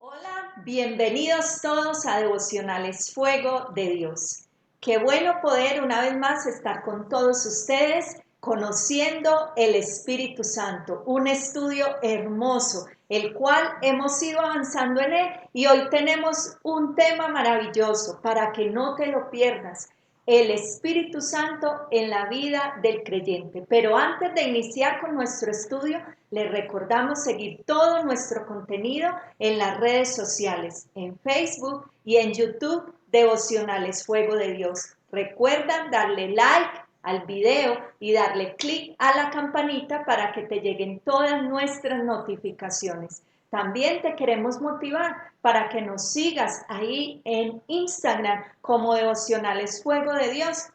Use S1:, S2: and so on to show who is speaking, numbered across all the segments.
S1: Hola, bienvenidos todos a Devocionales Fuego de Dios. Qué bueno poder una vez más estar con todos ustedes conociendo el Espíritu Santo, un estudio hermoso, el cual hemos ido avanzando en él y hoy tenemos un tema maravilloso para que no te lo pierdas. El Espíritu Santo en la vida del creyente. Pero antes de iniciar con nuestro estudio, les recordamos seguir todo nuestro contenido en las redes sociales, en Facebook y en YouTube, Devocionales Fuego de Dios. Recuerda darle like al video y darle clic a la campanita para que te lleguen todas nuestras notificaciones. También te queremos motivar para que nos sigas ahí en Instagram como Devocionales Fuego de Dios.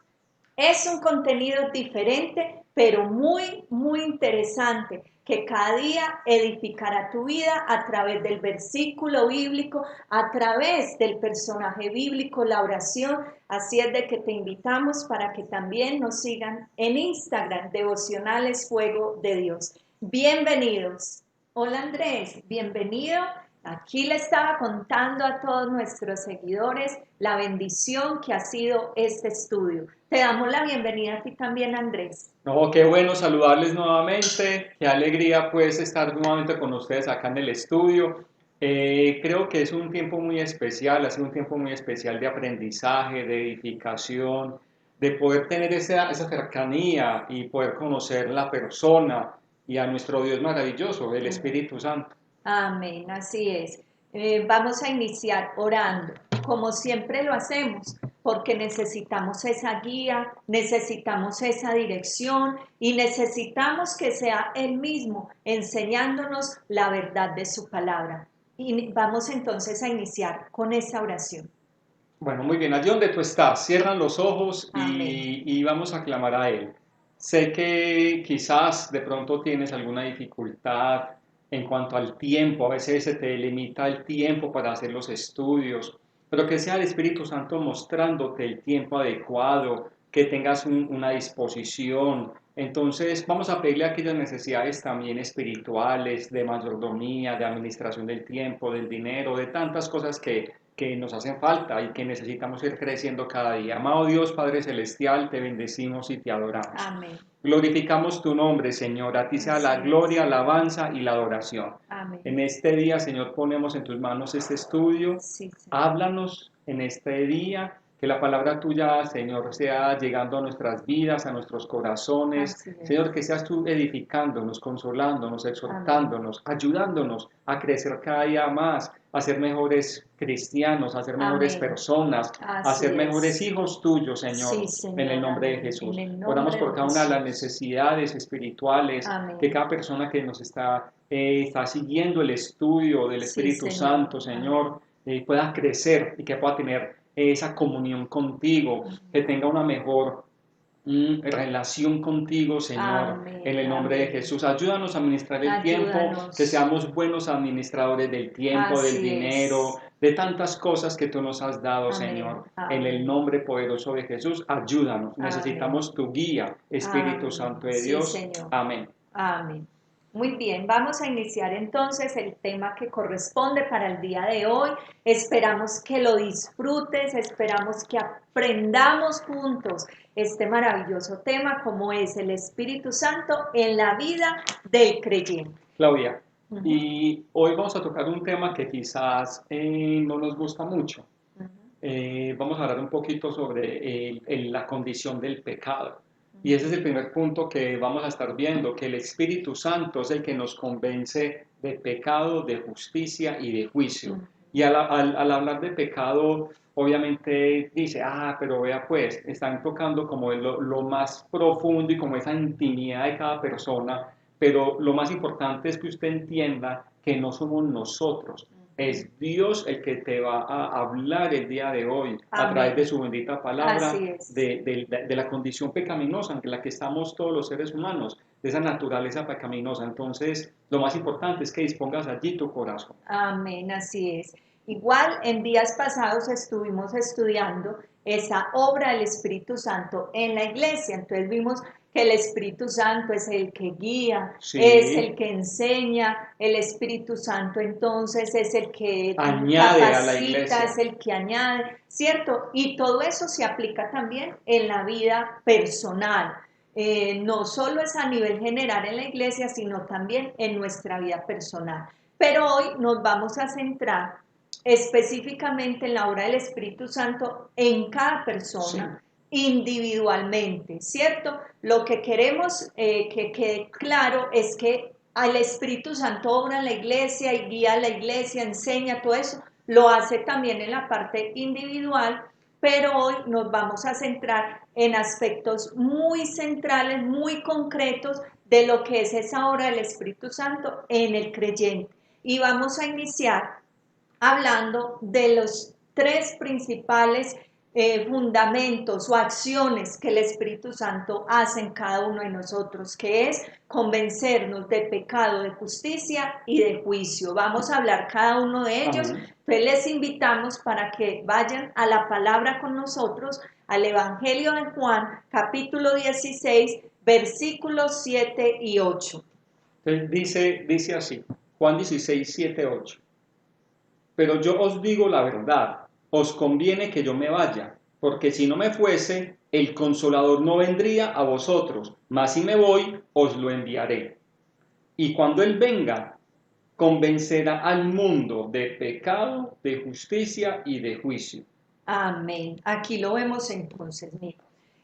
S1: Es un contenido diferente, pero muy interesante, que cada día edificará tu vida a través del versículo bíblico, a través del personaje bíblico, la oración. Así es de que te invitamos para que también nos sigan en Instagram, Devocionales Fuego de Dios. Bienvenidos. Hola Andrés, bienvenido. Aquí le estaba contando a todos nuestros seguidores la bendición que ha sido este estudio. Te damos la bienvenida a ti también, Andrés.
S2: No, qué bueno saludarles nuevamente, qué alegría pues estar nuevamente con ustedes acá en el estudio. Creo que es un tiempo muy especial, ha sido un tiempo muy especial de aprendizaje, de edificación, de poder tener esa cercanía y poder conocer la persona y a nuestro Dios maravilloso, el
S1: Amén.
S2: Espíritu Santo.
S1: Amén, así es. Vamos a iniciar orando, como siempre lo hacemos, porque necesitamos esa guía, necesitamos esa dirección y necesitamos que sea Él mismo enseñándonos la verdad de su palabra. Y vamos entonces a iniciar con esa oración.
S2: Bueno, muy bien, allí donde tú estás, cierran los ojos
S1: Amén.
S2: y vamos a clamar a Él. Sé que quizás de pronto tienes alguna dificultad en cuanto al tiempo, a veces se te limita el tiempo para hacer los estudios, pero que sea el Espíritu Santo mostrándote el tiempo adecuado, que tengas una disposición. Entonces vamos a pedirle aquellas necesidades también espirituales, de mayordomía, de administración del tiempo, del dinero, de tantas cosas que nos hacen falta y que necesitamos ir creciendo cada día. Amado Dios, Padre Celestial, te bendecimos y te adoramos.
S1: Amén.
S2: Glorificamos tu nombre, Señor. A ti sea la
S1: Así es.
S2: gloria, alabanza y la adoración.
S1: Amén.
S2: En este día, Señor, ponemos en tus manos este estudio.
S1: Sí, Señor.
S2: Háblanos en este día. Que la palabra tuya, Señor, sea llegando a nuestras vidas, a nuestros corazones.
S1: Así
S2: Señor,
S1: es.
S2: que seas tú edificándonos, consolándonos,
S1: Amén.
S2: exhortándonos, ayudándonos a crecer cada día más, a ser mejores cristianos, a ser mejores
S1: Amén.
S2: personas, a ser
S1: Así
S2: mejores
S1: es.
S2: hijos tuyos,
S1: Sí,
S2: Señor, en el
S1: Señor,
S2: nombre de
S1: amén. En
S2: Jesús.
S1: el
S2: Oramos
S1: nombre
S2: por
S1: de
S2: cada una de las
S1: Jesús.
S2: necesidades espirituales, que
S1: Amén.
S2: cada persona que nos está siguiendo el estudio del
S1: Sí,
S2: Espíritu
S1: Señor.
S2: Santo,
S1: Amén.
S2: Señor, pueda crecer y que pueda tener esa comunión contigo, que tenga una mejor relación contigo, Señor, en
S1: Amén.
S2: el nombre de
S1: Amén.
S2: Jesús. Ayúdanos a administrar el tiempo, que
S1: Ayúdanos.
S2: seamos buenos administradores del tiempo, del
S1: Así
S2: dinero,
S1: es.
S2: de tantas cosas que tú nos has dado,
S1: Amén.
S2: Señor. En el
S1: Amén.
S2: nombre poderoso de Jesús, ayúdanos.
S1: Amén.
S2: Necesitamos tu guía, Espíritu
S1: Amén.
S2: Santo de
S1: Sí,
S2: Dios.
S1: Señor.
S2: Amén.
S1: Amén. Muy bien, vamos a iniciar entonces el tema que corresponde para el día de hoy. Esperamos que lo disfrutes, esperamos que aprendamos juntos este maravilloso tema como es el Espíritu Santo en la vida del creyente.
S2: Claudia,
S1: Ujú,
S2: y hoy vamos a tocar un tema que quizás no nos gusta mucho.
S1: ujú,
S2: Vamos a hablar un poquito sobre la condición del pecado. Y ese es
S1: ujú,
S2: el primer punto que vamos a estar viendo, que el Espíritu Santo es el que nos convence de pecado, de justicia y de juicio.
S1: ujú.
S2: Y al hablar de pecado, obviamente dice, pero vea pues, están tocando como lo más profundo y como esa intimidad de cada persona, pero lo más importante es que usted entienda que no somos nosotros, es Dios el que te va a hablar el día de hoy a través de
S1: Amén.
S2: su bendita palabra
S1: Así es.
S2: de la condición pecaminosa en la que estamos todos los seres humanos, de esa naturaleza pecaminosa. Entonces, lo más importante es que dispongas allí tu corazón.
S1: Amén, así es. Igual en días pasados estuvimos estudiando esa obra del Espíritu Santo en la iglesia. Entonces vimos que el Espíritu Santo es el que guía,
S2: Sí.
S1: es el que enseña, el Espíritu Santo entonces es el que
S2: Añade a la
S1: capacita,
S2: iglesia.
S1: es el que añade, ¿cierto? Y todo eso se aplica también en la vida personal. No solo es a nivel general en la iglesia, sino también en nuestra vida personal. Pero hoy nos vamos a centrar específicamente en la obra del Espíritu Santo en cada persona, individualmente, ¿cierto? Lo que queremos que quede claro es que al Espíritu Santo obra en la iglesia y guía a la iglesia, enseña todo eso, lo hace también en la parte individual, pero hoy nos vamos a centrar en aspectos muy centrales, muy concretos de lo que es esa obra del Espíritu Santo en el creyente. Y vamos a iniciar hablando de los tres principales fundamentos o acciones que el Espíritu Santo hace en cada uno de nosotros, que es convencernos de pecado, de justicia y de juicio. Vamos a hablar cada uno de ellos.
S2: Amén.
S1: Entonces les invitamos para que vayan a la palabra con nosotros, al Evangelio de Juan, capítulo 16, versículos 7 y 8.
S2: Entonces dice así, Juan 16, 7, 8. Pero yo os digo la verdad, os conviene que yo me vaya, porque si no me fuese, el Consolador no vendría a vosotros, mas si me voy, os lo enviaré. Y cuando Él venga, convencerá al mundo de pecado, de justicia y de juicio.
S1: Amén. Aquí lo vemos entonces, mira.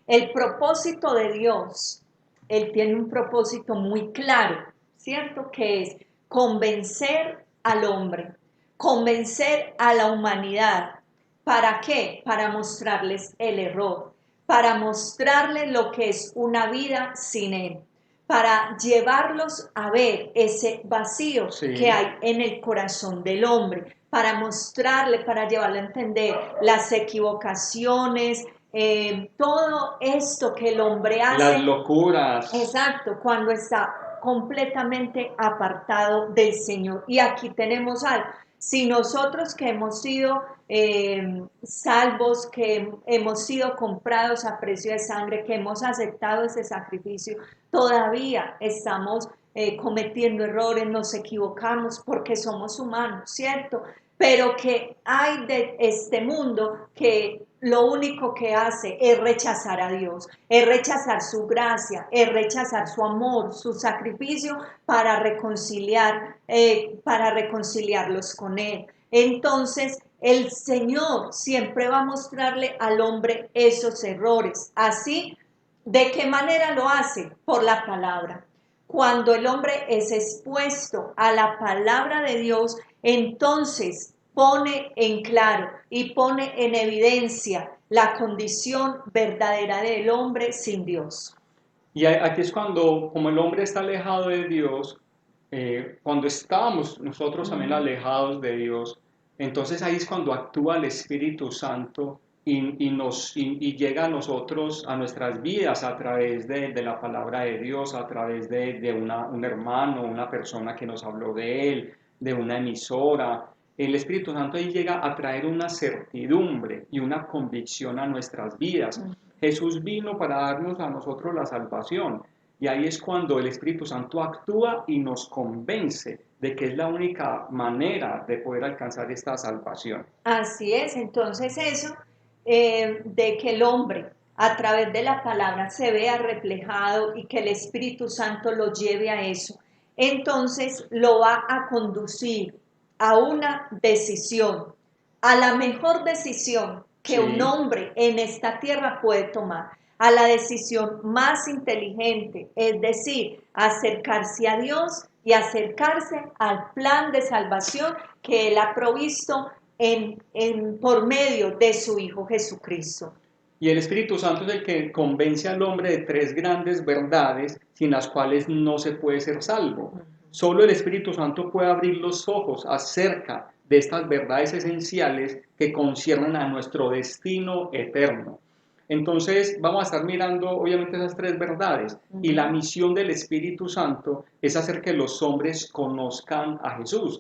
S1: El propósito de Dios, Él tiene un propósito muy claro, ¿cierto? Que es convencer al hombre, convencer a la humanidad. ¿Para qué? Para mostrarles el error, para mostrarles lo que es una vida sin Él, para llevarlos a ver ese vacío que hay en el corazón del hombre, para mostrarle, para llevarle a entender las equivocaciones, todo esto que el hombre hace.
S2: Las locuras.
S1: Exacto, cuando está completamente apartado del Señor. Y aquí tenemos algo. Si nosotros que hemos sido salvos, que hemos sido comprados a precio de sangre, que hemos aceptado ese sacrificio, todavía estamos cometiendo errores, nos equivocamos porque somos humanos, ¿cierto? Pero que hay de este mundo que lo único que hace es rechazar a Dios, es rechazar su gracia, es rechazar su amor, su sacrificio para reconciliarlos con Él. Entonces, el Señor siempre va a mostrarle al hombre esos errores. Así, ¿de qué manera lo hace? Por la palabra. Cuando el hombre es expuesto a la palabra de Dios, entonces pone en claro y pone en evidencia la condición verdadera del hombre sin Dios.
S2: Y aquí es cuando, como el hombre está alejado de Dios, cuando estábamos nosotros también alejados de Dios, entonces ahí es cuando actúa el Espíritu Santo y llega a nosotros, a nuestras vidas a través de la palabra de Dios, a través de un hermano, una persona que nos habló de él, de una emisora. El Espíritu Santo ahí llega a traer una certidumbre y una convicción a nuestras vidas. Jesús vino para darnos a nosotros la salvación. Y ahí es cuando el Espíritu Santo actúa y nos convence de que es la única manera de poder alcanzar esta salvación.
S1: Así es, entonces eso de que el hombre a través de la palabra se vea reflejado y que el Espíritu Santo lo lleve a eso, entonces lo va a conducir a una decisión, a la mejor decisión que un hombre en esta tierra puede tomar, a la decisión más inteligente, es decir, acercarse a Dios y acercarse al plan de salvación que Él ha provisto por medio de su Hijo Jesucristo.
S2: Y el Espíritu Santo es el que convence al hombre de tres grandes verdades sin las cuales no se puede ser salvo. Solo el Espíritu Santo puede abrir los ojos acerca de estas verdades esenciales que conciernen a nuestro destino eterno. Entonces vamos a estar mirando obviamente esas tres verdades y la misión del Espíritu Santo es hacer que los hombres conozcan a Jesús.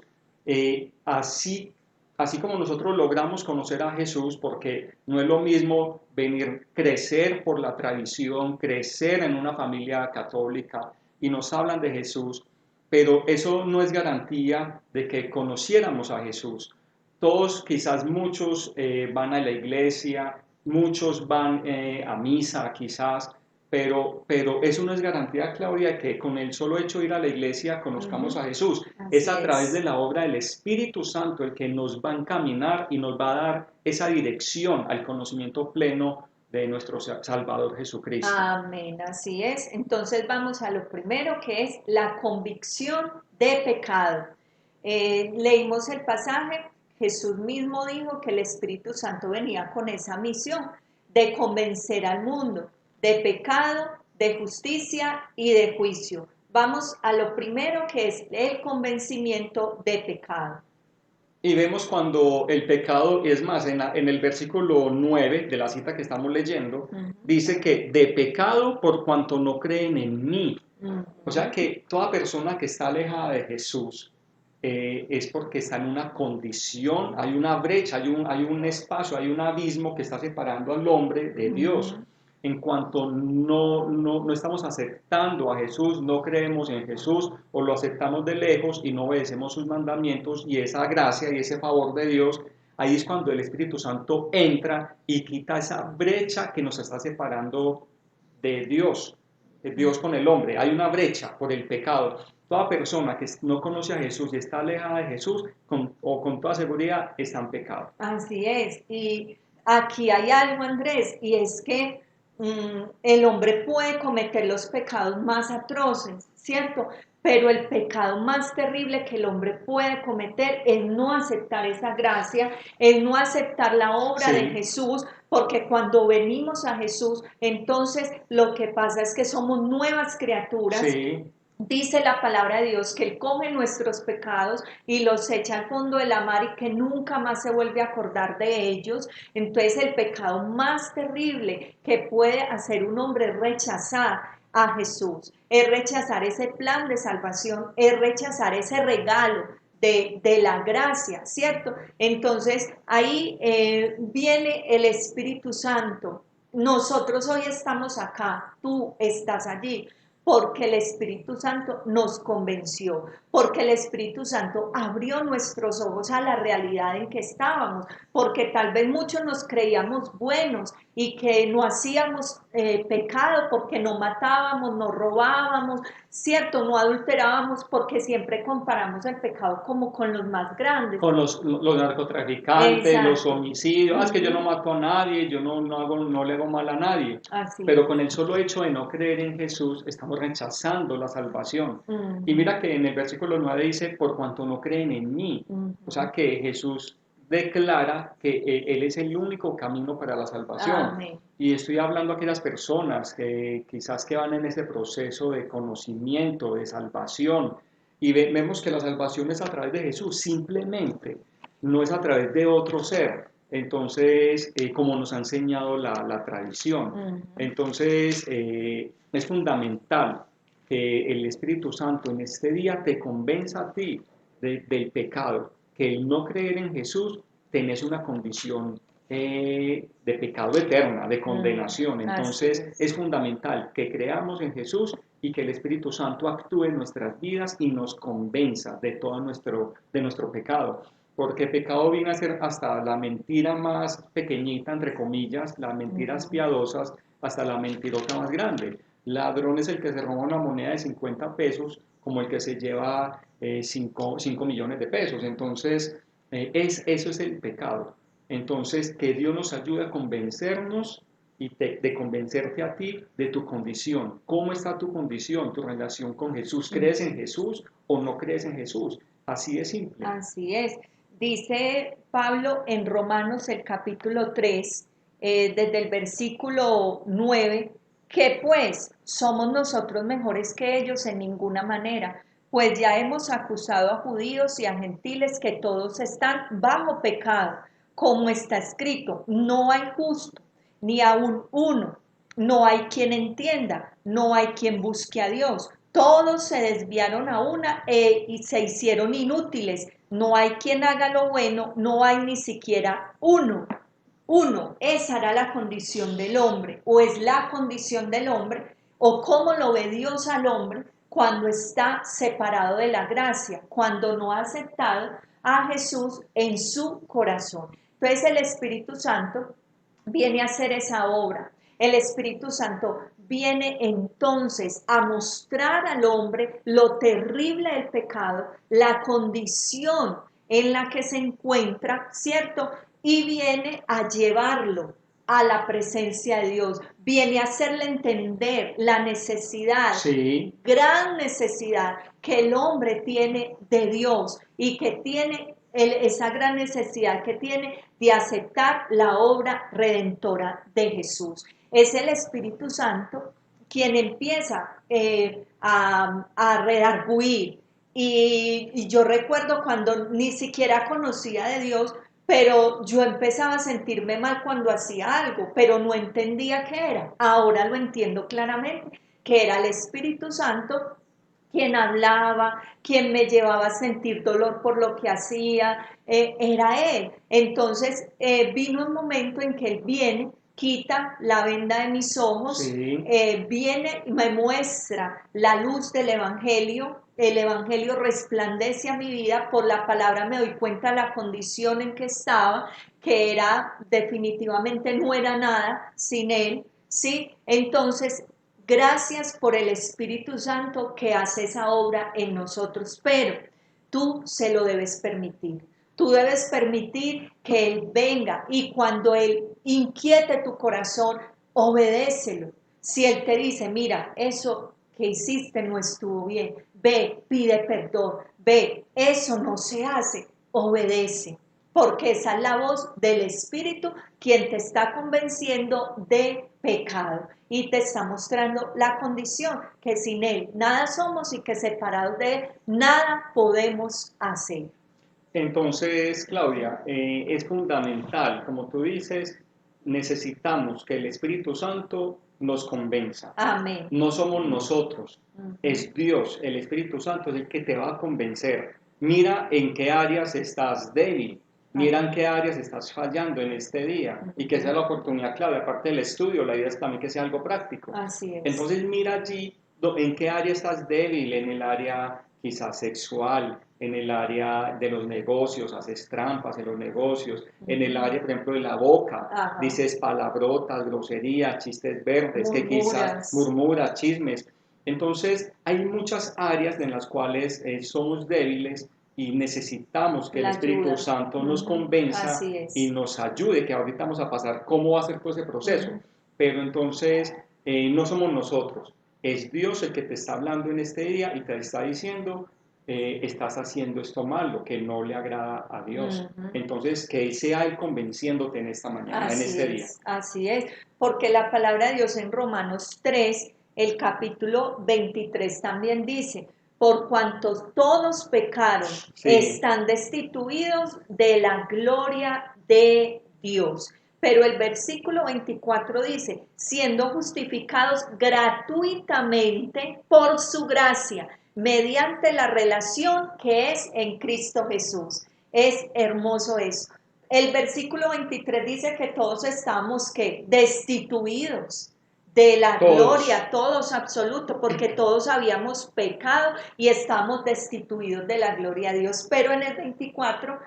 S2: Así así como nosotros logramos conocer a Jesús, porque no es lo mismo venir, crecer por la tradición, crecer en una familia católica y nos hablan de Jesús, pero eso no es garantía de que conociéramos a Jesús. Todos, quizás muchos van a la iglesia, muchos van a misa, quizás, pero eso no es garantía, Claudia, que con el solo hecho de ir a la iglesia conozcamos a Jesús. Es
S1: Así
S2: a través de
S1: es.
S2: la obra del Espíritu Santo el que nos va a encaminar y nos va a dar esa dirección al conocimiento pleno de nuestro Salvador Jesucristo.
S1: Amén, así es. Entonces vamos a lo primero que es la convicción de pecado. Leímos el pasaje, Jesús mismo dijo que el Espíritu Santo venía con esa misión de convencer al mundo de pecado, de justicia y de juicio. Vamos a lo primero que es el convencimiento de pecado.
S2: Y vemos cuando el pecado, es más, en el versículo 9 de la cita que estamos leyendo, dice que de pecado por cuanto no creen en mí. O sea que toda persona que está alejada de Jesús es porque está en una condición, hay una brecha, hay un espacio, hay un abismo que está separando al hombre de Dios. En cuanto no estamos aceptando a Jesús, no creemos en Jesús o lo aceptamos de lejos y no obedecemos sus mandamientos y esa gracia y ese favor de Dios, ahí es cuando el Espíritu Santo entra y quita esa brecha que nos está separando de Dios con el hombre. Hay una brecha por el pecado. Toda persona que no conoce a Jesús y está alejada de Jesús, con toda seguridad está en pecado.
S1: Así es. Y aquí hay algo, Andrés, y es que el hombre puede cometer los pecados más atroces, ¿cierto? Pero el pecado más terrible que el hombre puede cometer es no aceptar esa gracia, es no aceptar la obra de
S2: Sí,
S1: Jesús, porque cuando venimos a Jesús, entonces lo que pasa es que somos nuevas criaturas.
S2: sí.
S1: Dice la palabra de Dios que Él coge nuestros pecados y los echa al fondo de la mar y que nunca más se vuelve a acordar de ellos. Entonces el pecado más terrible que puede hacer un hombre es rechazar a Jesús, es rechazar ese plan de salvación, es rechazar ese regalo de la gracia, ¿cierto? Entonces ahí viene el Espíritu Santo. Nosotros hoy estamos acá, tú estás allí porque el Espíritu Santo nos convenció, porque el Espíritu Santo abrió nuestros ojos a la realidad en que estábamos, porque tal vez muchos nos creíamos buenos y que no hacíamos pecado, porque no matábamos, no robábamos, cierto, no adulterábamos, porque siempre comparamos el pecado como con los más grandes.
S2: Con los narcotraficantes, los
S1: Exacto.
S2: homicidios, es que yo no mato a nadie, yo no le hago mal a nadie,
S1: Así
S2: pero
S1: es.
S2: con el solo hecho de no creer en Jesús estamos rechazando la salvación. Y
S1: Ujú,
S2: mira que en el versículo 9 dice, por cuanto no creen en mí, o
S1: ujú.
S2: sea que Jesús declara que Él es el único camino para la salvación.
S1: Amén.
S2: Y estoy hablando a aquellas personas que quizás que van en ese proceso de conocimiento, de salvación, y vemos que la salvación es a través de Jesús, simplemente, no es a través de otro ser. Entonces, como nos ha enseñado la tradición.
S1: Ujú.
S2: Entonces, es fundamental que el Espíritu Santo en este día te convenza a ti del pecado, que el no creer en Jesús tenés una condición de pecado eterna, de condenación.
S1: Así
S2: Entonces,
S1: es.
S2: es fundamental que creamos en Jesús y que el Espíritu Santo actúe en nuestras vidas y nos convenza de todo de nuestro pecado. Porque pecado viene a ser hasta la mentira más pequeñita, entre comillas, las mentiras
S1: Ujú.
S2: piadosas, hasta la mentirota más grande. Ladrón es el que se roba una moneda de 50 pesos, como el que se lleva 5 millones de pesos. Entonces, eso es el pecado. Entonces, que Dios nos ayude a convencernos y de convencerte a ti de tu condición. ¿Cómo está tu condición, tu relación con Jesús? ¿Crees en Jesús o no crees en Jesús? Así de simple.
S1: Así es. Dice Pablo en Romanos el capítulo 3, desde el versículo 9, que pues somos nosotros mejores que ellos en ninguna manera, pues ya hemos acusado a judíos y a gentiles que todos están bajo pecado, como está escrito, no hay justo, ni aun uno, no hay quien entienda, no hay quien busque a Dios. Todos se desviaron a una y se hicieron inútiles. No hay quien haga lo bueno, no hay ni siquiera uno. Uno, esa era la condición del hombre, o es la condición del hombre, o cómo lo ve Dios al hombre cuando está separado de la gracia, cuando no ha aceptado a Jesús en su corazón. Entonces el Espíritu Santo viene a hacer esa obra. El Espíritu Santo viene entonces a mostrar al hombre lo terrible del pecado, la condición en la que se encuentra, ¿cierto? Y viene a llevarlo a la presencia de Dios, viene a hacerle entender la necesidad,
S2: Sí,
S1: gran necesidad que el hombre tiene de Dios y que tiene esa gran necesidad que tiene de aceptar la obra redentora de Jesús. Es el Espíritu Santo quien empieza a redarguir. Y yo recuerdo cuando ni siquiera conocía de Dios, pero yo empezaba a sentirme mal cuando hacía algo, pero no entendía qué era. Ahora lo entiendo claramente, que era el Espíritu Santo quien hablaba, quien me llevaba a sentir dolor por lo que hacía, era Él. Entonces vino un momento en que Él viene, quita la venda de mis ojos,
S2: sí.
S1: viene y me muestra la luz del Evangelio. El Evangelio resplandece a mi vida, por la palabra me doy cuenta de la condición en que estaba, que era definitivamente no era nada sin Él, ¿sí? Entonces gracias por el Espíritu Santo que hace esa obra en nosotros, pero tú se lo debes permitir. Tú debes permitir que Él venga y cuando Él inquiete tu corazón, obedécelo. Si Él te dice, mira, eso que hiciste no estuvo bien, ve, pide perdón, ve, eso no se hace, obedece. Porque esa es la voz del Espíritu quien te está convenciendo de pecado y te está mostrando la condición que sin Él nada somos y que separados de Él nada podemos hacer.
S2: Entonces, Claudia, es fundamental, como tú dices, necesitamos que el Espíritu Santo nos convenza.
S1: Amén.
S2: No somos nosotros,
S1: Uh-huh.
S2: es Dios, el Espíritu Santo es el que te va a convencer. Mira en qué áreas estás débil, mira en
S1: Amén.
S2: qué áreas estás fallando en este día y que sea
S1: Uh-huh.
S2: la oportunidad clave, aparte del estudio, la idea es también que sea algo práctico.
S1: Así es.
S2: Entonces mira allí en qué área estás débil, en el área quizás sexual, en el área de los negocios, haces trampas en los negocios, en el
S1: Uh-huh.
S2: área, por ejemplo, de la boca,
S1: Ajá.
S2: dices palabrotas, groserías, chistes verdes, que quizás
S1: Murmuras.
S2: murmuras, chismes. Entonces, hay muchas áreas en las cuales somos débiles y necesitamos que el
S1: La
S2: Espíritu
S1: ayuda.
S2: Santo nos
S1: Uh-huh.
S2: convenza
S1: Así
S2: y
S1: es.
S2: nos ayude, que ahorita vamos a pasar cómo va a ser todo ese proceso.
S1: Uh-huh.
S2: Pero entonces, no somos nosotros, es Dios el que te está hablando en este día y te está diciendo, estás haciendo esto mal, lo que no le agrada a Dios.
S1: Uh-huh.
S2: Entonces, que Él sea Él convenciéndote en esta mañana, en este día.
S1: Así es, porque la palabra de Dios en Romanos 3, el capítulo 23 también dice, por cuanto todos pecaron,
S2: Sí,
S1: están destituidos de la gloria de Dios. Pero el versículo 24 dice, siendo justificados gratuitamente por su gracia, mediante la relación que es en Cristo Jesús. Es hermoso eso. El versículo 23 dice que todos estamos ¿qué? Destituidos de la
S2: todos.
S1: gloria, todos absoluto, porque todos habíamos pecado y estamos destituidos de la gloria de Dios. Pero en el 24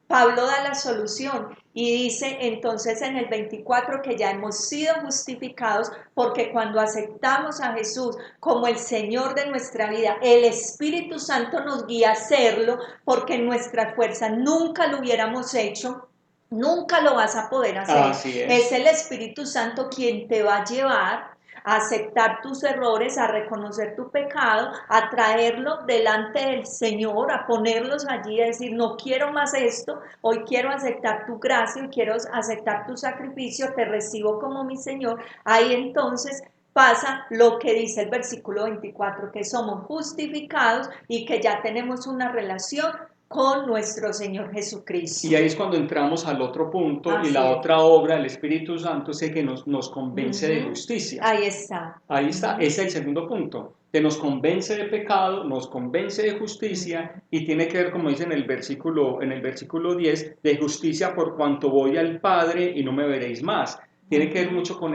S1: Pablo da la solución y dice entonces en el 24 que ya hemos sido justificados porque cuando aceptamos a Jesús como el Señor de nuestra vida, el Espíritu Santo nos guía a hacerlo porque en nuestra fuerza nunca lo hubiéramos hecho. Nunca lo vas a poder hacer.
S2: Así
S1: Es
S2: es.
S1: el Espíritu Santo quien te va a llevar a aceptar tus errores, a reconocer tu pecado, a traerlo delante del Señor, a ponerlos allí, a decir, no quiero más esto, hoy quiero aceptar tu gracia, hoy quiero aceptar tu sacrificio, te recibo como mi Señor. Ahí entonces pasa lo que dice el versículo 24, que somos justificados y que ya tenemos una relación con nuestro Señor
S2: Y
S1: Jesucristo.
S2: ahí es cuando entramos al otro punto y la
S1: Así es.
S2: otra obra del Espíritu Santo es el que nos convence de
S1: Uh-huh.
S2: justicia.
S1: Ahí está.
S2: Ahí está,
S1: Uh-huh.
S2: ese es el segundo punto. que nos convence de pecado, nos convence de justicia y tiene que ver, como dice en el versículo 10, de justicia por cuanto voy al Padre y no me veréis más. Tiene que ver mucho con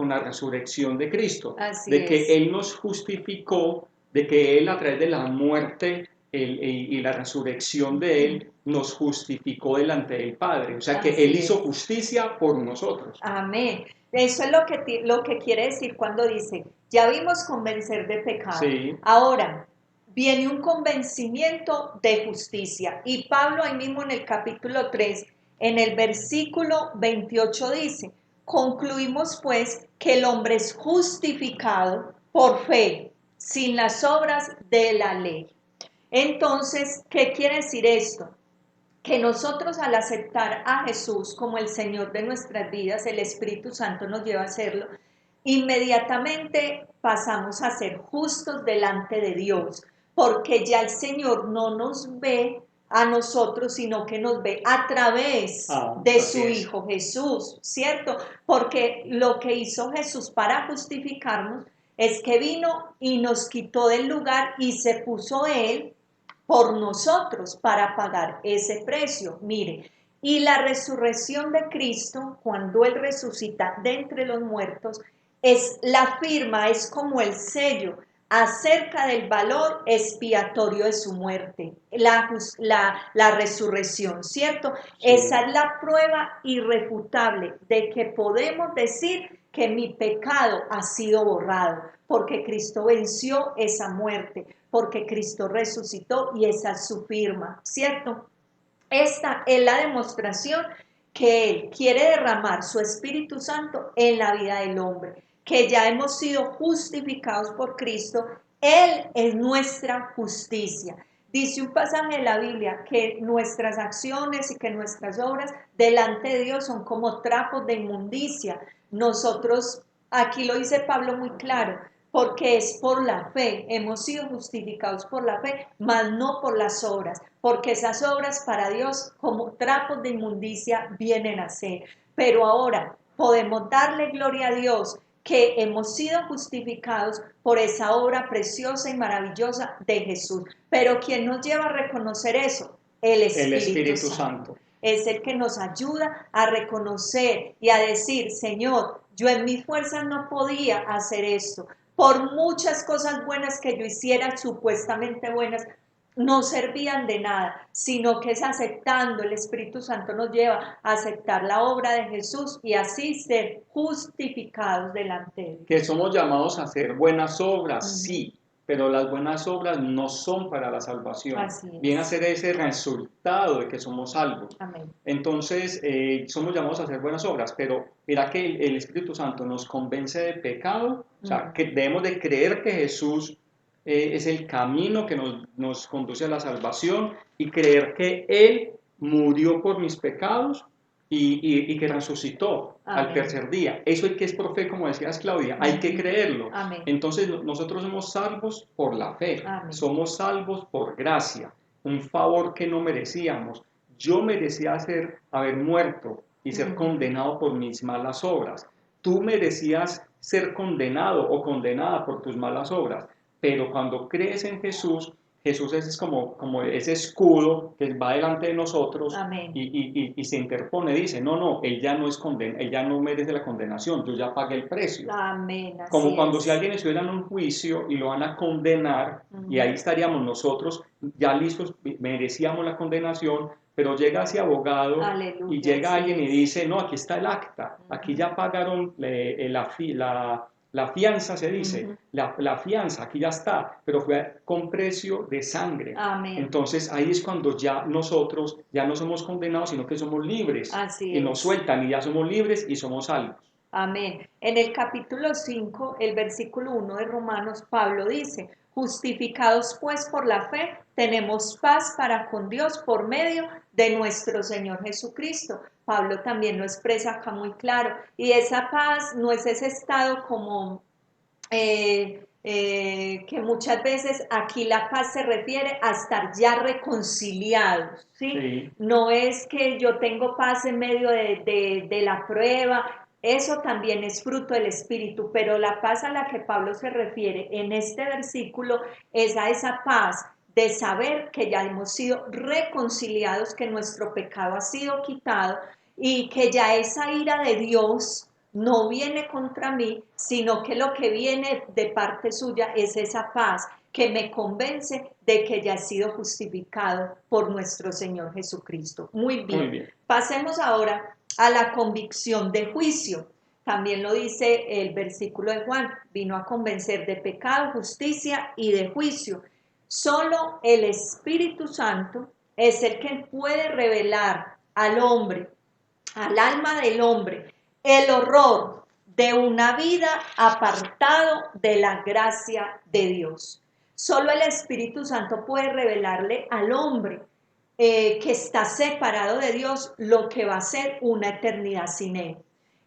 S2: la resurrección de Cristo,
S1: Así
S2: de que
S1: es.
S2: Él nos justificó, de que Él a través de la muerte y la resurrección de Él nos justificó delante del Padre. O sea que
S1: Así
S2: Él hizo
S1: es.
S2: justicia por nosotros.
S1: Amén. Eso es lo que quiere decir cuando dice, ya vimos convencer de pecado.
S2: Sí,
S1: Ahora viene un convencimiento de justicia. Y Pablo ahí mismo en el capítulo 3, en el versículo 28 dice, concluimos pues que el hombre es justificado por fe, sin las obras de la ley. Entonces, ¿qué quiere decir esto? Que nosotros al aceptar a Jesús como el Señor de nuestras vidas, el Espíritu Santo nos lleva a hacerlo, inmediatamente pasamos a ser justos delante de Dios, porque ya el Señor no nos ve a nosotros, sino que nos ve a través de
S2: así
S1: su
S2: es.
S1: Hijo Jesús, ¿cierto? Porque lo que hizo Jesús para justificarnos es que vino y nos quitó del lugar y se puso Él por nosotros para pagar ese precio. Mire, y la resurrección de Cristo, cuando Él resucita de entre los muertos, es la firma, es como el sello acerca del valor expiatorio de su muerte, la resurrección, ¿cierto?
S2: Sí.
S1: Esa es la prueba irrefutable de que podemos decir que mi pecado ha sido borrado, porque Cristo venció esa muerte, porque Cristo resucitó y esa es su firma, ¿cierto? Esta es la demostración que Él quiere derramar su Espíritu Santo en la vida del hombre, que ya hemos sido justificados por Cristo, Él es nuestra justicia. Dice un pasaje de la Biblia que nuestras acciones y que nuestras obras delante de Dios son como trapos de inmundicia. Nosotros, aquí lo dice Pablo muy claro, porque es por la fe, hemos sido justificados por la fe, mas no por las obras, porque esas obras para Dios como trapos de inmundicia vienen a ser. Pero ahora podemos darle gloria a Dios que hemos sido justificados por esa obra preciosa y maravillosa de Jesús. Pero ¿quién nos lleva a reconocer eso? El Espíritu Santo. Es el que nos ayuda a reconocer y a decir, Señor, yo en mis fuerzas no podía hacer esto. Por muchas cosas buenas que yo hiciera, supuestamente buenas, no servían de nada, sino que es aceptando, el Espíritu Santo nos lleva a aceptar la obra de Jesús y así ser justificados delante de Él.
S2: Que somos llamados a hacer buenas obras, sí, pero las buenas obras no son para la salvación.
S1: Así es.
S2: Viene a ser ese resultado de que somos salvos.
S1: Amén.
S2: Entonces, somos llamados a hacer buenas obras, pero mira que el Espíritu Santo nos convence de pecado, o sea, que debemos de creer que Jesús es el camino que nos conduce a la salvación y creer que Él murió por mis pecados y que resucitó
S1: Amén.
S2: al tercer día. Eso es que es por fe, como decías Claudia, hay que creerlo.
S1: Amén.
S2: Entonces nosotros somos salvos por la fe,
S1: Amén.
S2: somos salvos por gracia, un favor que no merecíamos. Yo merecía haber muerto y ser condenado por mis malas obras. Tú merecías ser condenado o condenada por tus malas obras, pero cuando crees en Jesús, Jesús es como ese escudo que va delante de nosotros y se interpone, dice, no, él ya no es él ya no merece la condenación, yo ya pagué el precio.
S1: Amén, así
S2: Como cuando
S1: es.
S2: si alguien estuviera en un juicio y lo van a condenar, y ahí estaríamos nosotros ya listos, merecíamos la condenación, pero llega ese abogado
S1: Aleluya,
S2: y llega alguien y
S1: es.
S2: dice, no, aquí está el acta, aquí ya pagaron la fianza, se dice, la fianza, aquí ya está, pero fue con precio de sangre.
S1: Amén.
S2: Entonces ahí es cuando ya nosotros ya no somos condenados, sino que somos libres.
S1: Así
S2: y nos sueltan y ya somos libres y somos salvos.
S1: Amén. En el capítulo 5, el versículo 1 de Romanos, Pablo dice, justificados pues por la fe, tenemos paz para con Dios por medio de nuestro Señor Jesucristo. Pablo también lo expresa acá muy claro. Y esa paz no es ese estado como que muchas veces aquí la paz se refiere a estar ya reconciliados, ¿sí?
S2: Sí.
S1: No es que yo tengo paz en medio de la prueba, Eso también es fruto del Espíritu, pero la paz a la que Pablo se refiere en este versículo es a esa paz de saber que ya hemos sido reconciliados, que nuestro pecado ha sido quitado y que ya esa ira de Dios no viene contra mí, sino que lo que viene de parte suya es esa paz que me convence de que ya he sido justificado por nuestro Señor Jesucristo. Muy
S2: Muy
S1: bien,
S2: bien.
S1: pasemos ahora a la convicción de juicio. También lo dice el versículo de Juan, vino a convencer de pecado, justicia y de juicio. Solo el Espíritu Santo es el que puede revelar al hombre, al alma del hombre, el horror de una vida apartado de la gracia de Dios. Solo el Espíritu Santo puede revelarle al hombre que está separado de Dios lo que va a ser una eternidad sin Él.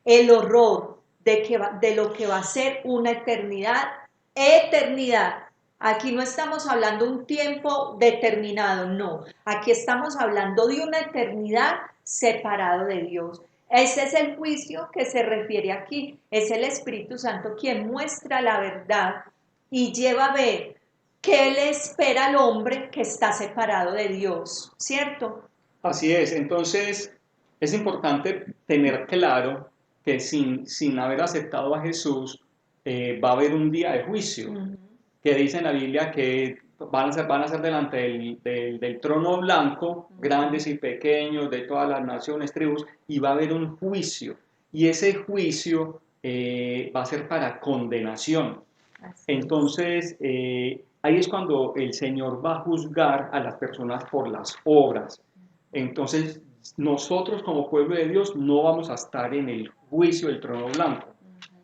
S1: El horror de lo que va a ser una eternidad, eternidad. Aquí no estamos hablando de un tiempo determinado, no. Aquí estamos hablando de una eternidad separado de Dios. Ese es el juicio que se refiere aquí. Es el Espíritu Santo quien muestra la verdad y lleva a ver qué le espera al hombre que está separado de Dios, ¿cierto?
S2: Así es, entonces es importante tener claro que sin haber aceptado a Jesús va a haber un día de juicio, que dice en la Biblia que van a ser delante del trono blanco, grandes y pequeños, de todas las naciones, tribus, y va a haber un juicio, y ese juicio va a ser para condenación. Entonces, ahí es cuando el Señor va a juzgar a las personas por las obras. Entonces, nosotros como pueblo de Dios no vamos a estar en el juicio del trono blanco.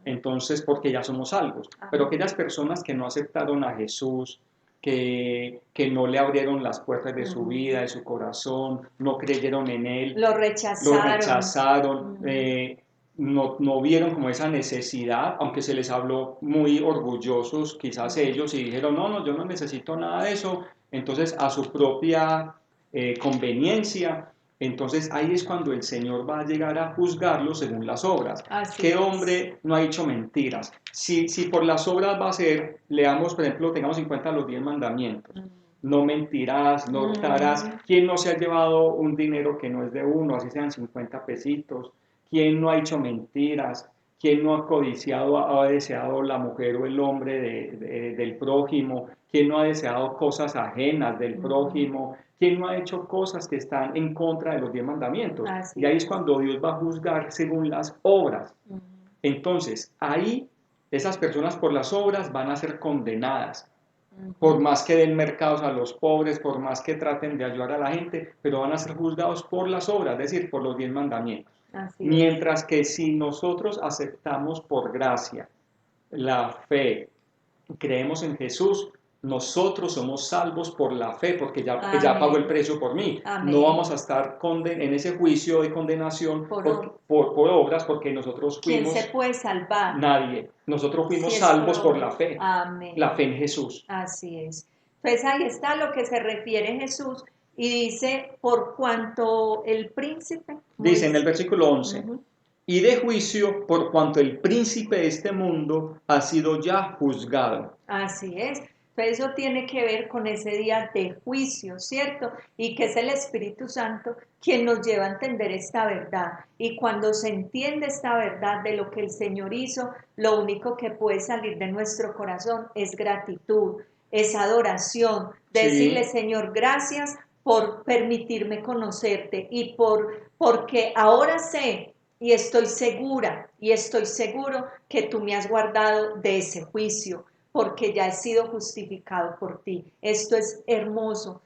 S2: Entonces, porque ya somos salvos. Pero aquellas personas que no aceptaron a Jesús, que no le abrieron las puertas de su vida, de su corazón, no creyeron en Él,
S1: Lo
S2: lo
S1: rechazaron.
S2: rechazaron, no vieron como esa necesidad, aunque se les habló muy orgullosos quizás ellos y dijeron, no, yo no necesito nada de eso, entonces a su propia conveniencia, entonces ahí es cuando el Señor va a llegar a juzgarlos según las obras.
S1: Así
S2: ¿Qué
S1: es.
S2: hombre no ha dicho mentiras? Si por las obras va a ser, leamos por ejemplo, tengamos en cuenta los 10 mandamientos. No mentirás, no hurtarás. ¿Quién no se ha llevado un dinero que no es de uno, así sean 50 pesitos? ¿Quién no ha hecho mentiras? ¿Quién no ha codiciado, ha deseado la mujer o el hombre del prójimo? ¿Quién no ha deseado cosas ajenas del prójimo? ¿Quién no ha hecho cosas que están en contra de los 10 mandamientos?
S1: Así
S2: Y ahí es
S1: es.
S2: cuando Dios va a juzgar según las obras. Entonces, ahí esas personas por las obras van a ser condenadas. Por más que den mercados a los pobres, por más que traten de ayudar a la gente, pero van a ser juzgados por las obras, es decir, por los 10 mandamientos.
S1: Así es.
S2: Mientras que si nosotros aceptamos por gracia la fe, creemos en Jesús, nosotros somos salvos por la fe, porque ya pagó el precio por mí.
S1: Amén.
S2: No vamos a estar en ese juicio de condenación por obras, porque nosotros
S1: ¿Quién
S2: fuimos...
S1: se puede salvar?
S2: Nadie. Nosotros fuimos
S1: Si es
S2: salvos por la
S1: obras.
S2: fe,
S1: Amén.
S2: la fe en Jesús.
S1: Así es. Pues ahí está lo que se refiere Jesús y dice, por cuanto el príncipe...
S2: Dice en el versículo 11,
S1: Ujú.
S2: y de juicio por cuanto el príncipe de este mundo ha sido ya juzgado.
S1: Así es. Entonces eso tiene que ver con ese día de juicio, ¿cierto? Y que es el Espíritu Santo quien nos lleva a entender esta verdad. Y cuando se entiende esta verdad de lo que el Señor hizo, lo único que puede salir de nuestro corazón es gratitud, es adoración, decirle,
S2: Sí,
S1: Señor, gracias por permitirme conocerte y porque ahora sé y estoy segura y estoy seguro que tú me has guardado de ese juicio porque ya he sido justificado por ti. Esto es hermoso.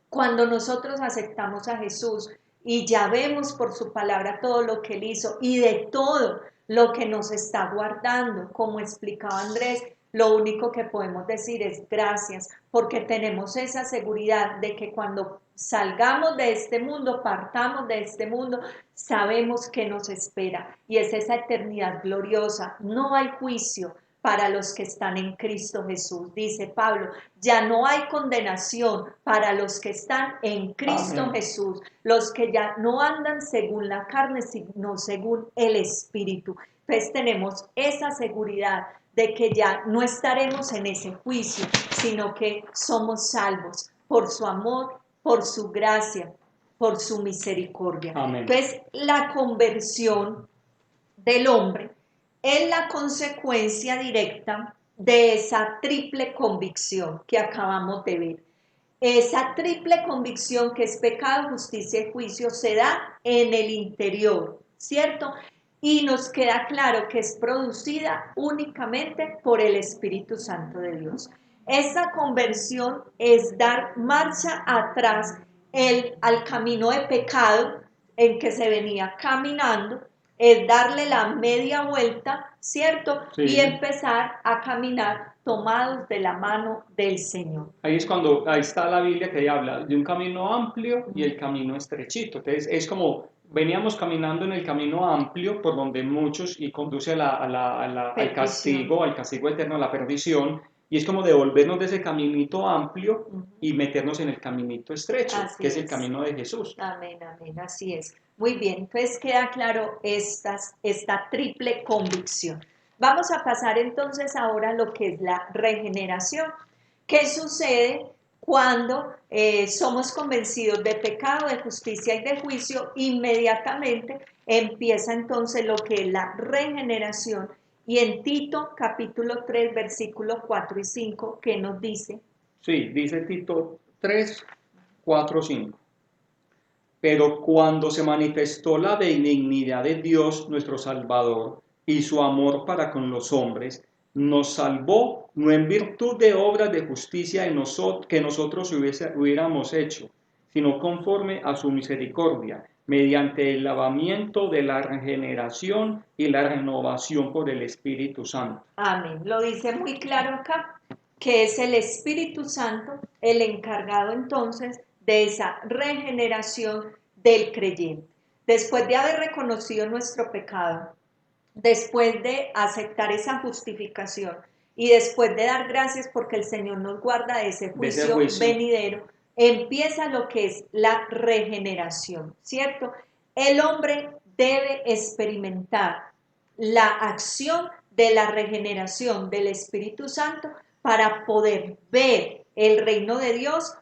S1: Cuando nosotros aceptamos a Jesús y ya vemos por su palabra todo lo que él hizo y de todo lo que nos está guardando, como explicaba Andrés, lo único que podemos decir es gracias, porque tenemos esa seguridad de que cuando salgamos de este mundo, partamos de este mundo, sabemos que nos espera y es esa eternidad gloriosa. No hay juicio, para los que están en Cristo Jesús. Dice Pablo, ya no hay condenación para los que están en Cristo
S2: Amén.
S1: Jesús, los que ya no andan según la carne, sino según el Espíritu. Entonces tenemos esa seguridad de que ya no estaremos en ese juicio, sino que somos salvos por su amor, por su gracia, por su misericordia.
S2: Amén.
S1: Entonces la conversión del hombre es la consecuencia directa de esa triple convicción que acabamos de ver. Esa triple convicción que es pecado, justicia y juicio se da en el interior, ¿cierto? Y nos queda claro que es producida únicamente por el Espíritu Santo de Dios. Esa conversión es dar marcha atrás al camino de pecado en que se venía caminando, es darle la media vuelta, ¿cierto?
S2: Sí.
S1: Y empezar a caminar tomados de la mano del Señor.
S2: Ahí está la Biblia que habla de un camino amplio y el camino estrechito. Entonces es como veníamos caminando en el camino amplio por donde muchos y conduce al castigo eterno, a la perdición. Y es como devolvernos de ese caminito amplio y meternos en el caminito estrecho,
S1: Así
S2: que es el
S1: es.
S2: camino de Jesús.
S1: Amén, amén, así es. Muy bien, entonces queda claro esta triple convicción. Vamos a pasar entonces ahora a lo que es la regeneración. ¿Qué sucede cuando somos convencidos de pecado, de justicia y de juicio? Inmediatamente empieza entonces lo que es la regeneración. Y en Tito capítulo 3, versículos 4 y 5, ¿qué nos dice?
S2: Sí, dice Tito 3, 4, 5. Pero cuando se manifestó la benignidad de Dios nuestro Salvador y su amor para con los hombres, nos salvó no en virtud de obras de justicia que nosotros hubiéramos hecho, sino conforme a su misericordia, mediante el lavamiento de la regeneración y la renovación por el Espíritu Santo.
S1: Amén. Lo dice muy claro acá, que es el Espíritu Santo el encargado entonces de esa regeneración del creyente. Después de haber reconocido nuestro pecado, después de aceptar esa justificación y después de dar gracias porque el Señor nos guarda de ese juicio venidero, empieza lo que es la regeneración, ¿cierto? El hombre debe experimentar la acción de la regeneración del Espíritu Santo para poder ver el reino de Dios.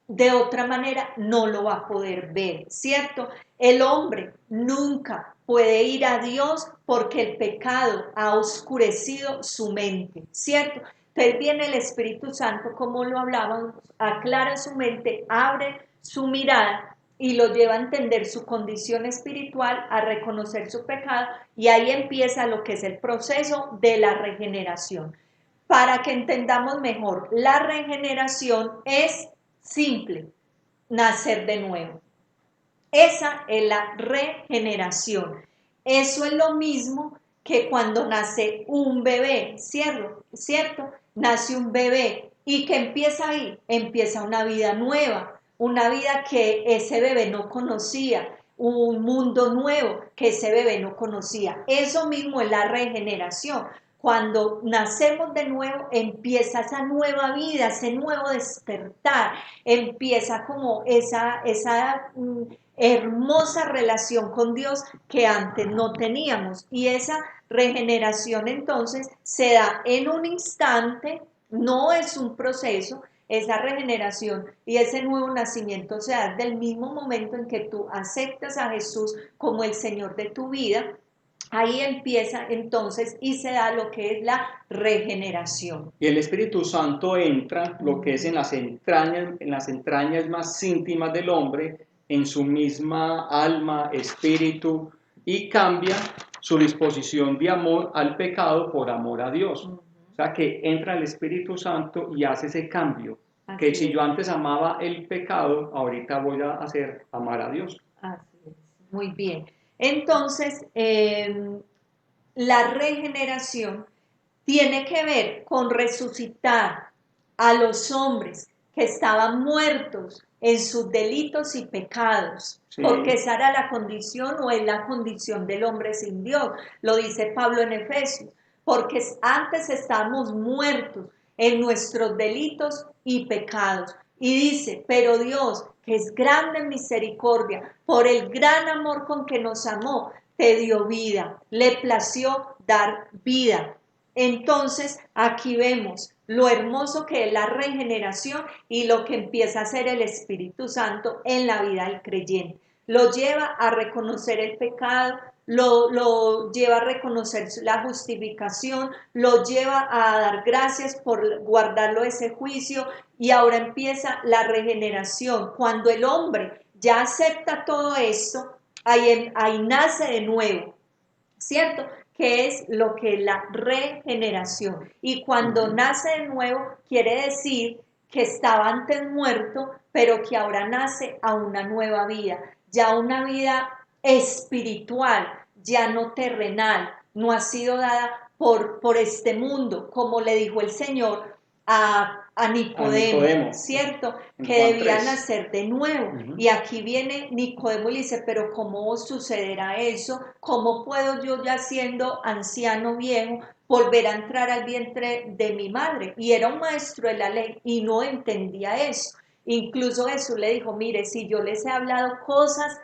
S1: De otra manera no lo va a poder ver, ¿cierto? El hombre nunca puede ir a Dios porque el pecado ha oscurecido su mente, ¿cierto? Entonces viene el Espíritu Santo, como lo hablábamos, aclara su mente, abre su mirada y lo lleva a entender su condición espiritual, a reconocer su pecado, y ahí empieza lo que es el proceso de la regeneración. Para que entendamos mejor, la regeneración es simple, nacer de nuevo. Esa es la regeneración. Eso es lo mismo que cuando nace un bebé, ¿cierto? Nace un bebé y que empieza ahí, empieza una vida nueva, una vida que ese bebé no conocía, un mundo nuevo que ese bebé no conocía. Eso mismo es la regeneración. Cuando nacemos de nuevo, empieza esa nueva vida, ese nuevo despertar, empieza como esa hermosa relación con Dios que antes no teníamos. Y esa regeneración entonces se da en un instante, no es un proceso. Esa regeneración y ese nuevo nacimiento se da del mismo momento en que tú aceptas a Jesús como el Señor de tu vida. Ahí empieza entonces y se da lo que es la regeneración.
S2: Y el Espíritu Santo entra, lo que es en las entrañas más íntimas del hombre, en su misma alma, espíritu, y cambia su disposición de amor al pecado por amor a Dios. O sea que entra el Espíritu Santo y hace ese cambio.
S1: Así
S2: Que si
S1: es.
S2: yo antes amaba el pecado, ahorita voy a hacer amar a Dios.
S1: Así es. Muy bien. Entonces, la regeneración tiene que ver con resucitar a los hombres que estaban muertos en sus delitos y pecados,
S2: Sí.
S1: Porque esa era la condición o es la condición del hombre sin Dios, lo dice Pablo en Efesios. porque antes estábamos muertos en nuestros delitos y pecados. Y dice, pero Dios, que es grande en misericordia, por el gran amor con que nos amó, te dio vida, le plació dar vida. Entonces aquí vemos lo hermoso que es la regeneración y lo que empieza a hacer el Espíritu Santo en la vida del creyente. Lo lleva a reconocer el pecado, lo lleva a reconocer la justificación, lo lleva a dar gracias por guardarlo ese juicio y ahora empieza la regeneración. Cuando el hombre ya acepta todo esto, ahí nace de nuevo, ¿cierto? Que es lo que es la regeneración. Y cuando nace de nuevo, quiere decir que estaba antes muerto, pero que ahora nace a una nueva vida, ya una vida espiritual, ya no terrenal, no ha sido dada por este mundo, como le dijo el Señor a Nicodemo, ¿cierto? Que debía nacer de nuevo. Y aquí viene Nicodemo y le dice, pero ¿cómo sucederá eso? ¿Cómo puedo yo, ya siendo anciano viejo, volver a entrar al vientre de mi madre? Y era un maestro de la ley y no entendía eso. Incluso Jesús le dijo, mire, si yo les he hablado cosas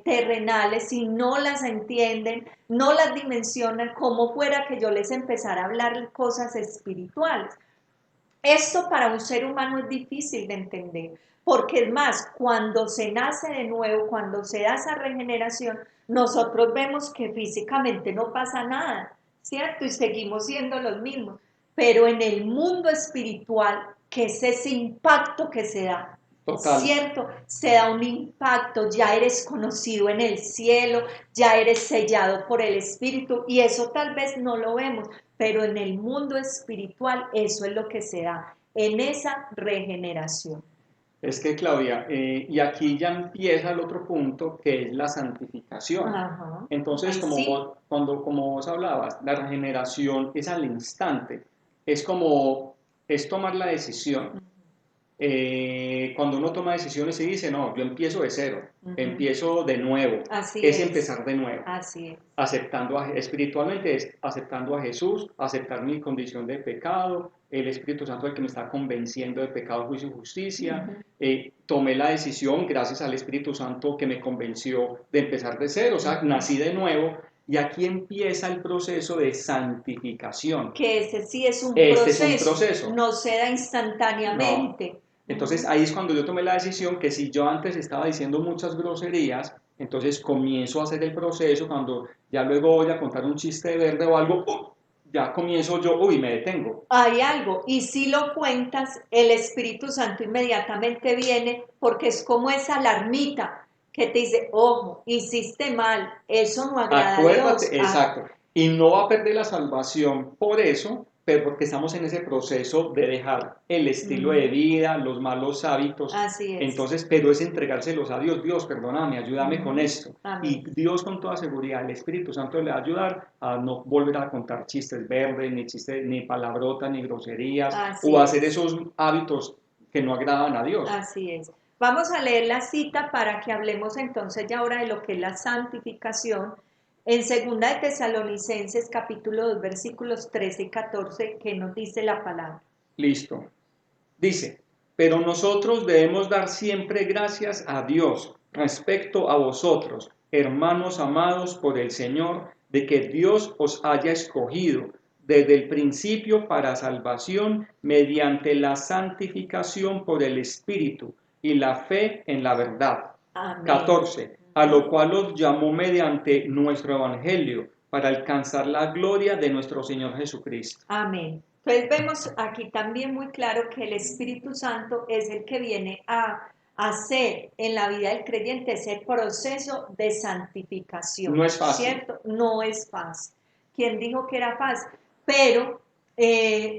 S1: terrenales, si no las entienden, no las dimensionan, ¿cómo fuera que yo les empezara a hablar cosas espirituales? Esto para un ser humano es difícil de entender, porque es más, cuando se nace de nuevo, cuando se da esa regeneración, nosotros vemos que físicamente no pasa nada, ¿cierto? Y seguimos siendo los mismos, pero en el mundo espiritual, ¿qué es ese impacto que se da?
S2: Total.
S1: ¿Cierto? Se da un impacto, ya eres conocido en el cielo, ya eres sellado por el Espíritu y eso tal vez no lo vemos, pero en el mundo espiritual eso es lo que se da, en esa regeneración.
S2: Es que Claudia, y aquí ya empieza el otro punto que es la santificación.
S1: Ajá.
S2: Entonces, como vos hablabas, la regeneración es al instante, es tomar la decisión. Cuando uno toma decisiones y dice, no, yo empiezo de cero, empiezo de nuevo, es empezar de nuevo.
S1: Así es.
S2: Aceptando espiritualmente es aceptando a Jesús, aceptar mi condición de pecado, el Espíritu Santo el que me está convenciendo de pecado, juicio y justicia. Tomé la decisión gracias al Espíritu Santo que me convenció de empezar de cero, o sea, nací de nuevo. Y aquí empieza el proceso de santificación.
S1: Que ese sí es un
S2: proceso.
S1: No se da instantáneamente.
S2: No. Entonces ahí es cuando yo tomé la decisión que si yo antes estaba diciendo muchas groserías, entonces comienzo a hacer el proceso, cuando ya luego voy a contar un chiste verde o algo, ya comienzo yo, me detengo.
S1: Hay algo, y si lo cuentas, el Espíritu Santo inmediatamente viene porque es como esa alarmita que te dice, ojo, hiciste mal, eso no agrada
S2: Acuérdate,
S1: a Dios.
S2: Exacto. Y no va a perder la salvación por eso, pero porque estamos en ese proceso de dejar el estilo de vida, los malos hábitos.
S1: Así es.
S2: Entonces, pero es entregárselos a Dios. Dios, perdóname, ayúdame con esto.
S1: Amén.
S2: Y Dios con toda seguridad, el Espíritu Santo le va a ayudar a no volver a contar chistes verdes, ni palabrotas, ni groserías, o a hacer esos hábitos que no agradan a Dios.
S1: Así es. Vamos a leer la cita para que hablemos entonces ya ahora de lo que es la santificación. En 2 de Tesalonicenses capítulo 2 versículos 13 y 14, que nos dice la palabra.
S2: Listo. Dice, pero nosotros debemos dar siempre gracias a Dios respecto a vosotros, hermanos amados por el Señor, de que Dios os haya escogido desde el principio para salvación mediante la santificación por el Espíritu y la fe en la verdad.
S1: Amén.
S2: 14. A lo cual os llamó mediante nuestro Evangelio para alcanzar la gloria de nuestro Señor Jesucristo.
S1: Amén. Entonces vemos aquí también muy claro que el Espíritu Santo es el que viene a hacer en la vida del creyente ese proceso de santificación.
S2: No es fácil.
S1: ¿Cierto? No es fácil. ¿Quién dijo que era fácil? Pero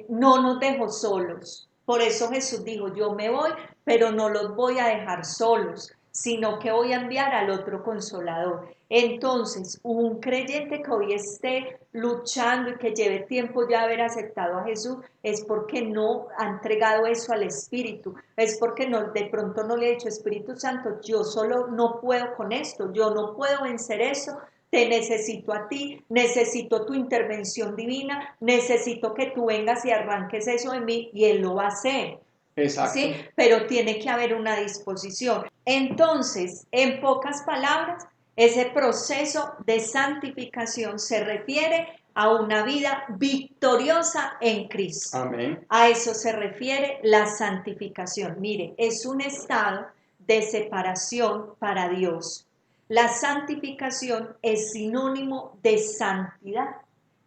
S1: no nos dejó solos. Por eso Jesús dijo, yo me voy, pero no los voy a dejar solos, sino que voy a enviar al otro consolador. Entonces, un creyente que hoy esté luchando y que lleve tiempo ya haber aceptado a Jesús, es porque no ha entregado eso al Espíritu, es porque de pronto no le ha dicho, Espíritu Santo, yo solo no puedo con esto, yo no puedo vencer eso, te necesito a ti, necesito tu intervención divina, necesito que tú vengas y arranques eso de mí, y Él lo va a hacer.
S2: Exacto.
S1: ¿Sí? Pero tiene que haber una disposición. Entonces, en pocas palabras, ese proceso de santificación se refiere a una vida victoriosa en Cristo.
S2: Amén.
S1: A eso se refiere la santificación. Mire, es un estado de separación para Dios. La santificación es sinónimo de santidad,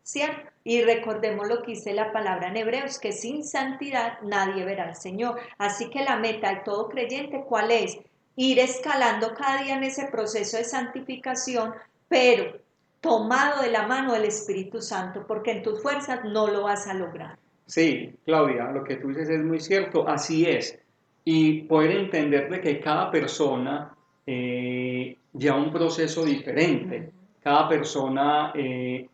S1: ¿cierto? Y recordemos lo que dice la palabra en Hebreos, que sin santidad nadie verá al Señor. Así que la meta de todo creyente, ¿cuál es? Ir escalando cada día en ese proceso de santificación, pero tomado de la mano del Espíritu Santo, porque en tus fuerzas no lo vas a lograr.
S2: Sí, Claudia, lo que tú dices es muy cierto, así es. Y poder entender de que cada persona lleva un proceso diferente. Cada persona, el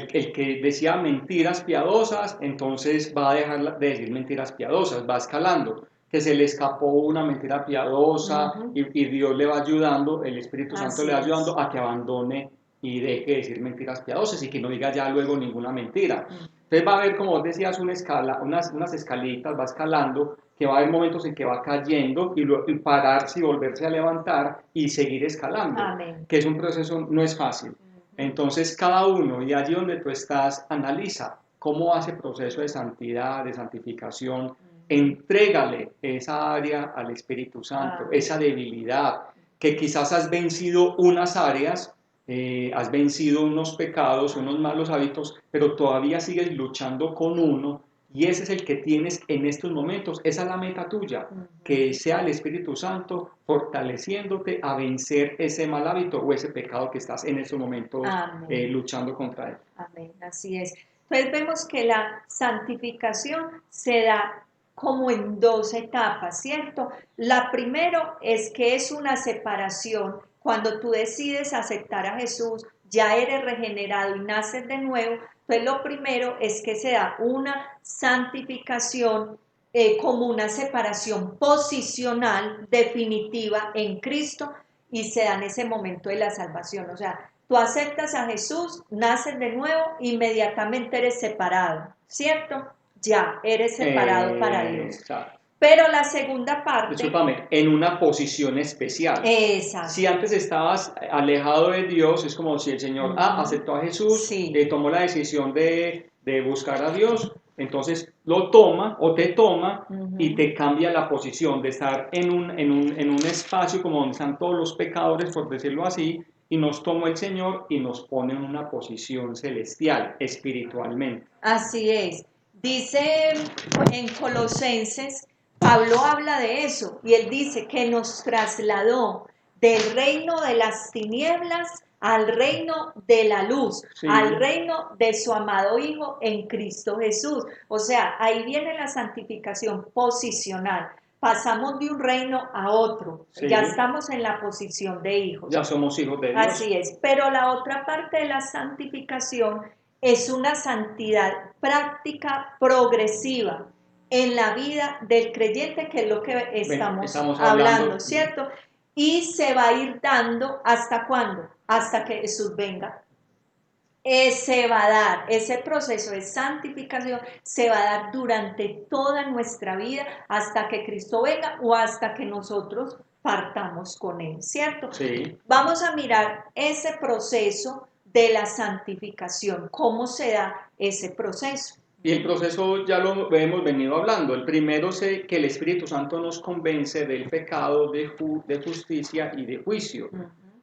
S2: que decía mentiras piadosas, entonces va a dejar de decir mentiras piadosas, va escalando. Que se le escapó una mentira piadosa y Dios le va ayudando, el Espíritu Santo
S1: Así
S2: le va
S1: es.
S2: ayudando a que abandone y deje de decir mentiras piadosas y que no diga ya luego ninguna mentira. Entonces va a haber, como vos decías, una escala, unas escalitas, va escalando, que va a haber momentos en que va cayendo y pararse y volverse a levantar y seguir escalando,
S1: Amén.
S2: que es un proceso, no es fácil. Entonces cada uno, y allí donde tú estás, analiza cómo hace proceso de santidad, de santificación, entrégale esa área al Espíritu Santo, esa debilidad, que quizás has vencido unas áreas, has vencido unos pecados, unos malos hábitos, pero todavía sigues luchando con uno y ese es el que tienes en estos momentos. Esa es la meta tuya, que sea el Espíritu Santo fortaleciéndote a vencer ese mal hábito o ese pecado que estás en estos momentos luchando contra él.
S1: Amén, así es. Entonces vemos que la santificación se da como en dos etapas, ¿cierto? La primero es que es una separación. Cuando tú decides aceptar a Jesús, ya eres regenerado y naces de nuevo. Entonces lo primero es que se da una santificación como una separación posicional definitiva en Cristo y se da en ese momento de la salvación. O sea, tú aceptas a Jesús, naces de nuevo, inmediatamente eres separado, ¿cierto? Ya, eres separado para Dios.
S2: Exacto.
S1: Pero la segunda parte...
S2: Discúlpame, en una posición especial.
S1: Exacto.
S2: Si antes estabas alejado de Dios, es como si el Señor aceptó a Jesús,
S1: Sí.
S2: tomó la decisión de buscar a Dios, entonces lo toma o te toma y te cambia la posición de estar en un espacio como donde están todos los pecadores, por decirlo así, y nos toma el Señor y nos pone en una posición celestial, espiritualmente.
S1: Así es. Dice en Colosenses, Pablo habla de eso y él dice que nos trasladó del reino de las tinieblas al reino de la luz,
S2: Sí.
S1: al reino de su amado Hijo en Cristo Jesús. O sea, ahí viene la santificación posicional. Pasamos de un reino a otro.
S2: Sí.
S1: Ya estamos en la posición de hijos.
S2: Ya somos hijos de Dios.
S1: Así es. Pero la otra parte de la santificación es una santidad práctica progresiva en la vida del creyente, que es lo que estamos hablando, ¿cierto? Y se va a ir dando ¿hasta cuándo? Hasta que Jesús venga. Se va a dar, ese proceso de santificación se va a dar durante toda nuestra vida hasta que Cristo venga o hasta que nosotros partamos con Él, ¿cierto?
S2: Sí.
S1: Vamos a mirar ese proceso de la santificación, cómo se da ese proceso.
S2: Y el proceso ya lo hemos venido hablando. El primero es que el Espíritu Santo nos convence del pecado, de justicia y de juicio.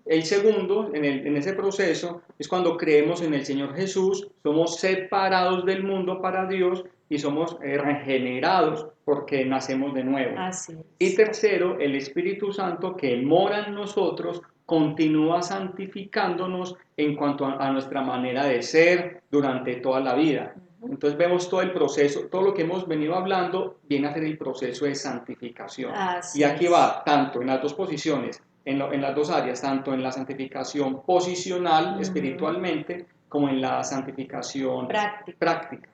S2: El segundo, en ese proceso, es cuando creemos en el Señor Jesús, somos separados del mundo para Dios y somos regenerados porque nacemos de nuevo.
S1: Así es.
S2: Y tercero, el Espíritu Santo que mora en nosotros continúa santificándonos en cuanto a nuestra manera de ser durante toda la vida. Entonces vemos todo el proceso, todo lo que hemos venido hablando viene a ser el proceso de santificación.
S1: Así
S2: y aquí
S1: es.
S2: va tanto en las dos posiciones, en las dos áreas, tanto en la santificación posicional espiritualmente como en la santificación práctica.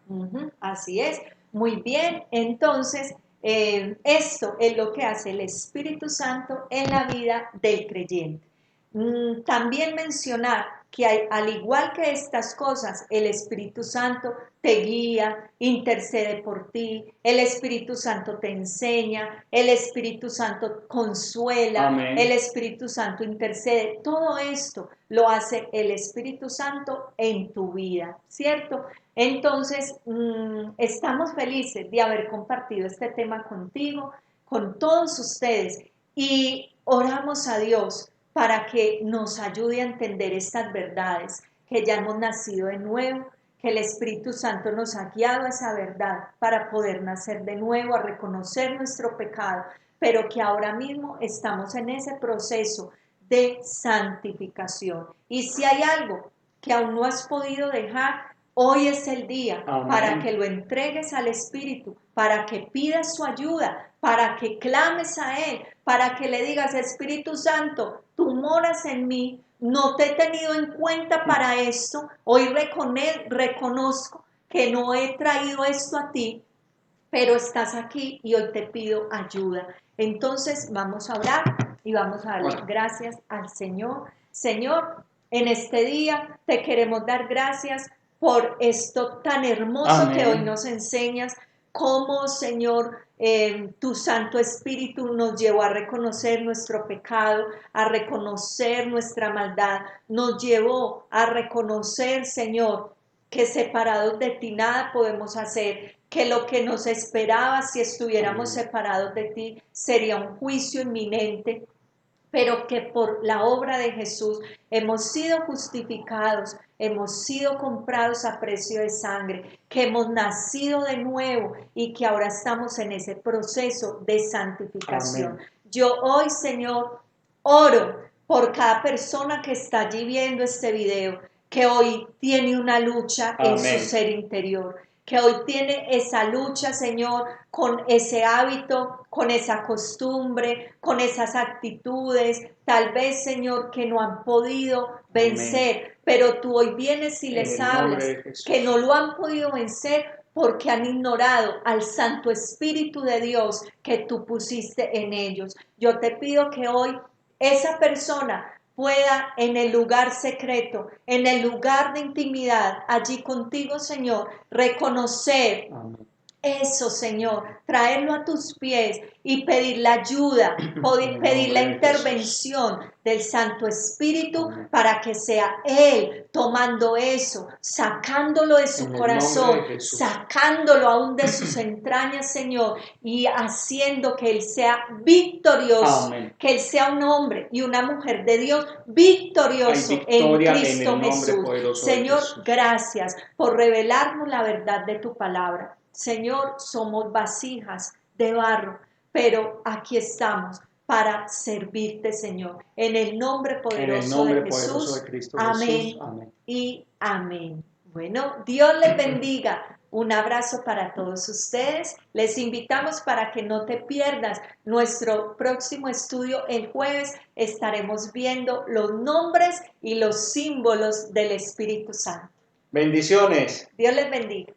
S1: Así es. Muy bien, entonces esto es lo que hace el Espíritu Santo en la vida del creyente. También mencionar que al igual que estas cosas, el Espíritu Santo te guía, intercede por ti, el Espíritu Santo te enseña, el Espíritu Santo consuela,
S2: Amén.
S1: el Espíritu Santo intercede. Todo esto lo hace el Espíritu Santo en tu vida, ¿cierto? Entonces, estamos felices de haber compartido este tema contigo, con todos ustedes, y oramos a Dios para que nos ayude a entender estas verdades, que ya hemos nacido de nuevo, que el Espíritu Santo nos ha guiado a esa verdad para poder nacer de nuevo, a reconocer nuestro pecado, pero que ahora mismo estamos en ese proceso de santificación. Y si hay algo que aún no has podido dejar, hoy es el día para que lo entregues al Espíritu, para que pidas su ayuda, para que clames a Él, para que le digas: Espíritu Santo, tú moras en mí, no te he tenido en cuenta para esto, hoy reconozco que no he traído esto a ti, pero estás aquí y hoy te pido ayuda. Entonces vamos a orar y vamos a darle gracias al Señor. Señor, en este día te queremos dar gracias por esto tan hermoso
S2: Amén.
S1: que hoy nos enseñas, cómo, Señor, tu Santo Espíritu nos llevó a reconocer nuestro pecado, a reconocer nuestra maldad, nos llevó a reconocer, Señor, que separados de ti nada podemos hacer, que lo que nos esperaba si estuviéramos separados de ti sería un juicio inminente, pero que por la obra de Jesús hemos sido justificados, hemos sido comprados a precio de sangre, que hemos nacido de nuevo y que ahora estamos en ese proceso de santificación.
S2: Amén.
S1: Yo hoy, Señor, oro por cada persona que está allí viendo este video, que hoy tiene una lucha en su ser interior, que hoy tiene esa lucha, Señor, con ese hábito, con esa costumbre, con esas actitudes, tal vez, Señor, que no han podido vencer. Amén. Pero tú hoy vienes y les hablas que no lo han podido vencer porque han ignorado al Santo Espíritu de Dios que tú pusiste en ellos. Yo te pido que hoy esa persona pueda en el lugar secreto, en el lugar de intimidad, allí contigo, Señor, reconocer
S2: Amén.
S1: Eso, Señor, traerlo a tus pies y pedir la ayuda, pedir la intervención del Santo Espíritu para que sea Él tomando eso, sacándolo de su corazón, sacándolo aún de sus entrañas, Señor, y haciendo que Él sea victorioso, que Él sea un hombre y una mujer de Dios victorioso en Cristo Jesús. Señor, gracias por revelarnos la verdad de tu palabra. Señor, somos vasijas de barro, pero aquí estamos para servirte, Señor. En el nombre poderoso de Jesús.
S2: Cristo
S1: Amén.
S2: Jesús. Amén.
S1: Y amén. Bueno, Dios les bendiga. Un abrazo para todos ustedes. Les invitamos para que no te pierdas nuestro próximo estudio el jueves. Estaremos viendo los nombres y los símbolos del Espíritu Santo.
S2: Bendiciones.
S1: Dios les bendiga.